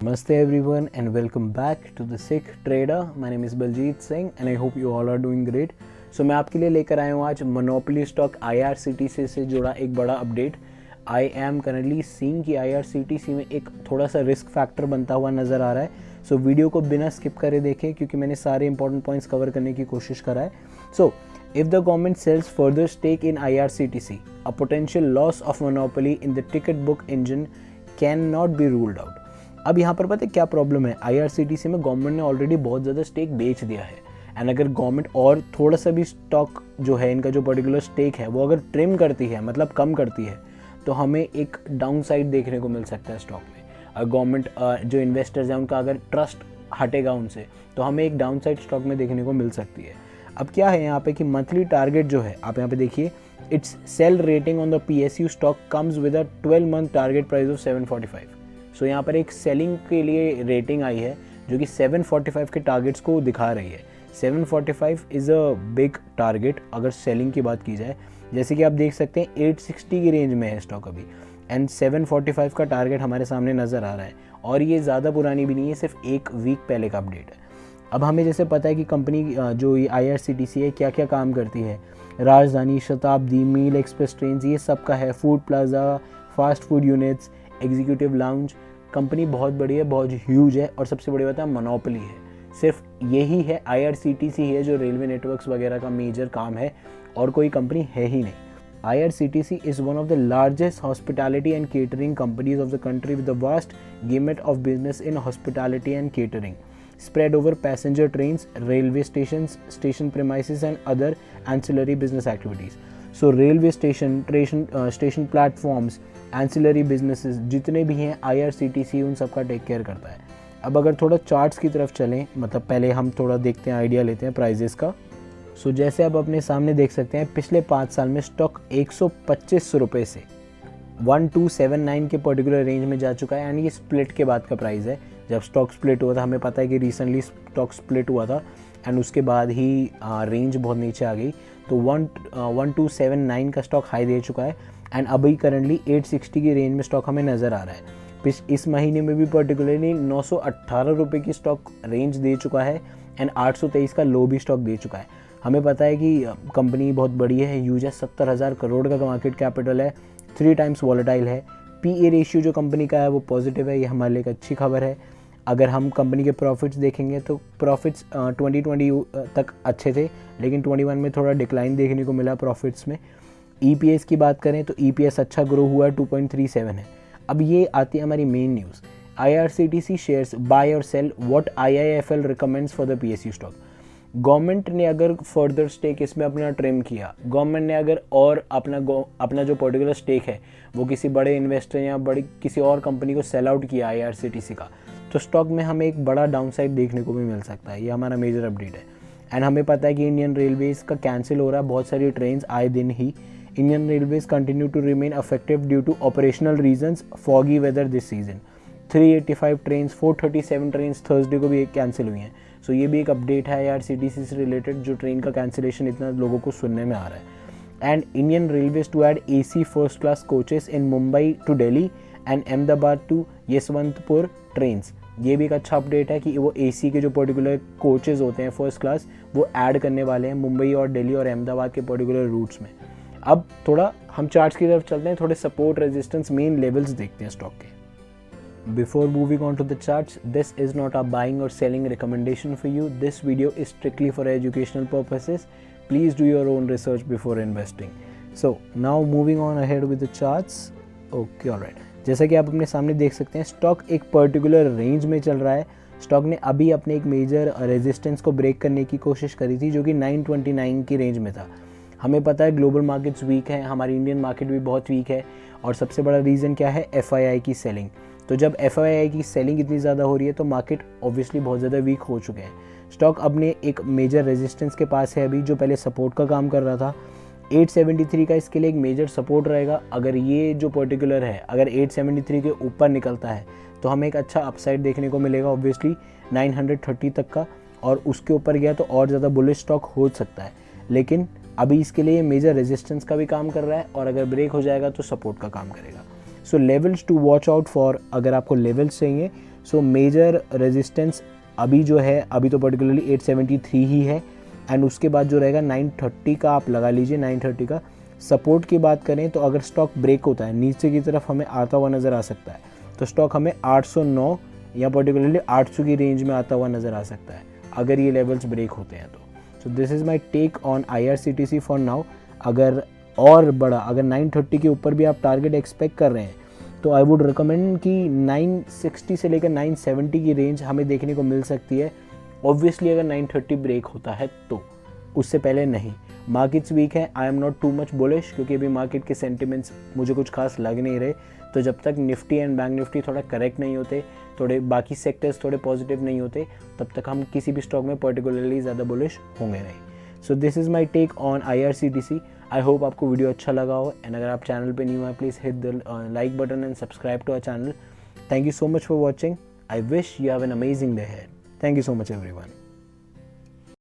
Namaste everyone and welcome back to the Sikh Trader. My name is Baljeet Singh and I hope you all are doing great. So मैं आपके लिए लेकर आया हूँ आज monopoly stock IRCTC से जुड़ा एक बड़ा update. I am currently seeing कि IRCTC में एक थोड़ा सा रिस्क फैक्टर बनता हुआ नज़र आ रहा है. सो वीडियो को बिना स्किप करे देखें क्योंकि मैंने सारे इंपॉर्टेंट पॉइंट्स कवर करने की कोशिश करा है. सो if the government sells further stake in IRCTC, a potential loss of monopoly in the ticket book engine cannot be ruled out. अब यहाँ पर पता है क्या प्रॉब्लम है. IRCTC में गवर्नमेंट ने ऑलरेडी बहुत ज़्यादा स्टेक बेच दिया है एंड अगर गवर्नमेंट और थोड़ा सा भी स्टॉक जो है इनका जो पर्टिकुलर स्टेक है वो अगर ट्रिम करती है मतलब कम करती है तो हमें एक डाउन साइड देखने को मिल सकता है स्टॉक में. गवर्नमेंट जो इन्वेस्टर्स हैं उनका अगर ट्रस्ट हटेगा उनसे तो हमें एक डाउन साइड स्टॉक में देखने को मिल सकती है. अब क्या है यहाँ पे कि मंथली टारगेट जो है आप यहाँ पे देखिए it's sell rating on the PSU stock comes with a 12 month target price of 745. सो यहाँ पर एक सेलिंग के लिए रेटिंग आई है जो कि 745 के टारगेट्स को दिखा रही है. 745 इज़ अ बिग टारगेट अगर सेलिंग की बात की जाए. जैसे कि आप देख सकते हैं 860 की रेंज में है स्टॉक अभी एंड 745 का टारगेट हमारे सामने नज़र आ रहा है और ये ज़्यादा पुरानी भी नहीं है, सिर्फ एक वीक पहले का अपडेट है. अब हमें जैसे पता है कि कंपनी जो ये IRCTC है क्या क्या काम करती है. राजधानी, शताब्दी, मील एक्सप्रेस ट्रेन ये सब का है. Food plaza, fast food units, executive lounge. Company बहुत बड़ी है, बहुत ह्यूज है और सबसे बड़ी बात है मोनोपोली है. सिर्फ यही है IRCTC है जो रेलवे नेटवर्क्स वगैरह का मेजर काम है और कोई कंपनी है ही नहीं. IRCTC is one of the largest hospitality and catering companies of the country with a vast gamut of business in hospitality and catering, spread over passenger trains, railway stations, station premises and other ancillary business activities. So railway station platforms, ancillary businesses जितने भी हैं IRCTC उन सब का take care करता है. अब अगर थोड़ा चार्ट्स की तरफ चलें मतलब पहले हम थोड़ा देखते हैं, आइडिया लेते हैं प्राइजेस का. सो जैसे आप अपने सामने देख सकते हैं पिछले 5 साल में स्टॉक 125 रुपये से 1279 के पर्टिकुलर रेंज में जा चुका है. यानी ये स्प्लिट के बाद का प्राइस है. जब स्टॉक स्प्लिट हुआ था हमें पता है कि रिसेंटली स्टॉक स्प्लिट हुआ था एंड उसके बाद ही रेंज बहुत नीचे आ गई. तो 1279 का स्टॉक हाई दे चुका है एंड अभी करंटली 860 की रेंज में स्टॉक हमें नज़र आ रहा है. इस महीने में भी पर्टिकुलरली 918 रुपये की स्टॉक रेंज दे चुका है एंड 823 का लो भी स्टॉक दे चुका है. हमें पता है कि कंपनी बहुत बड़ी है, ह्यूज है, 70,000 करोड़ का मार्केट कैपिटल है, 3 टाइम्स वॉलेटाइल है. PE रेशियो जो कंपनी का है वो पॉजिटिव है, ये हमारे लिए एक अच्छी खबर है. अगर हम कंपनी के प्रॉफिट्स देखेंगे तो प्रॉफिट्स 2020 तक अच्छे थे लेकिन 21 में थोड़ा डिक्लाइन देखने को मिला प्रॉफिट्स में. EPS की बात करें तो EPS अच्छा ग्रो हुआ है, 2.37 है. अब ये आती है हमारी main news. IRCTC shares buy और sell what IIFL recommends for the PSU stock. Government ने अगर फर्दर स्टेक इसमें अपना ट्रिम किया, गवर्नमेंट ने अगर और अपना जो पर्टिकुलर स्टेक है वो किसी बड़े इन्वेस्टर या किसी और कंपनी को सेल आउट किया IRCTC का, तो स्टॉक में हमें एक बड़ा डाउनसाइड देखने को भी मिल सकता है. ये हमारा मेजर अपडेट है. एंड हमें पता है कि इंडियन रेलवेज़ का कैंसिल हो रहा है बहुत सारी ट्रेन आए दिन ही. Indian railways continue to remain affective due to operational reasons, foggy weather this season. 385 train, 437 train Thursday को भी कैंसिल हुई हैं. सो ये भी एक अपडेट है IRCTC से रिलेटेड जो ट्रेन का कैंसिलेशन इतना लोगों को सुनने में आ रहा है. And Indian railways to add AC first class coaches in Mumbai to Delhi and Ahmedabad to Yesvantpur trains. ये भी एक अच्छा अपडेट है कि वो AC के जो पर्टिकुलर कोचेस होते हैं फर्स्ट क्लास वो ऐड करने वाले हैं मुंबई और दिल्ली और अहमदाबाद के पर्टिकुलर रूट्स में. अब थोड़ा हम चार्ट्स की तरफ चलते हैं, थोड़े सपोर्ट रेजिस्टेंस मेन लेवल्स देखते हैं स्टॉक के. Before moving on to the charts, this is not a buying or selling recommendation for you. This video is strictly for educational purposes. Please do your own research before investing. So now moving on ahead with the charts. Okay, alright. जैसा कि आप अपने सामने देख सकते हैं stock एक particular range में चल रहा है. स्टॉक ने अभी अपने एक मेजर रेजिस्टेंस को ब्रेक करने की कोशिश करी थी जो कि 929 की रेंज में था. हमें पता है ग्लोबल मार्केट्स वीक हैं, हमारी इंडियन मार्केट भी बहुत वीक है और सबसे बड़ा रीज़न क्या है, FII की सेलिंग. तो जब FII की सेलिंग इतनी ज़्यादा हो रही है तो मार्केट ऑब्वियसली बहुत ज़्यादा वीक हो चुके हैं. स्टॉक अपने एक मेजर रेजिस्टेंस के पास है अभी जो पहले सपोर्ट का काम कर रहा था. 873 का इसके लिए एक मेजर सपोर्ट रहेगा. अगर ये जो पर्टिकुलर है अगर 873 के ऊपर निकलता है तो हमें एक अच्छा अपसाइड देखने को मिलेगा ऑब्वियसली 930 तक का, और उसके ऊपर गया तो और ज़्यादा बुलिश स्टॉक हो सकता है. लेकिन अभी इसके लिए मेजर रेजिस्टेंस का भी काम कर रहा है और अगर ब्रेक हो जाएगा तो सपोर्ट का काम करेगा. So levels to watch out for, अगर आपको लेवल्स चाहिए सो मेजर रेजिस्टेंस अभी जो है, अभी तो पर्टिकुलरली 873 ही है, एंड उसके बाद जो रहेगा 930 का आप लगा लीजिए, 930 का। सपोर्ट की बात करें तो अगर स्टॉक ब्रेक होता है नीचे की तरफ हमें आता हुआ नज़र आ सकता है, तो स्टॉक हमें 809 या पर्टिकुलरली 800 की रेंज में आता हुआ नज़र आ सकता है अगर ये लेवल्स ब्रेक होते हैं तो। So this is my take on IRCTC for now. अगर और बड़ा, अगर 930 के ऊपर भी आप टारगेट एक्सपेक्ट कर रहे हैं तो आई वुड रिकमेंड कि 960 से लेकर 970 की रेंज हमें देखने को मिल सकती है। ऑब्वियसली अगर 930 ब्रेक होता है तो, उससे पहले नहीं। मार्केट्स वीक है, I am not too much bullish, क्योंकि अभी मार्केट के सेंटिमेंट्स मुझे कुछ खास लग नहीं रहे। तो जब तक निफ्टी एंड बैंक निफ्टी थोड़ा करेक्ट नहीं होते, थोड़े बाकी सेक्टर्स थोड़े पॉजिटिव नहीं होते, तब तक हम किसी भी स्टॉक में पर्टिकुलरली ज़्यादा बुलिश होंगे नहीं। So this is my take on IRCTC। I hope आपको वीडियो अच्छा लगा हो, एंड अगर आप चैनल पे न्यू है please hit the like button and subscribe to our channel. Thank you so much for watching. I wish you have an amazing day ahead. Thank you so much everyone.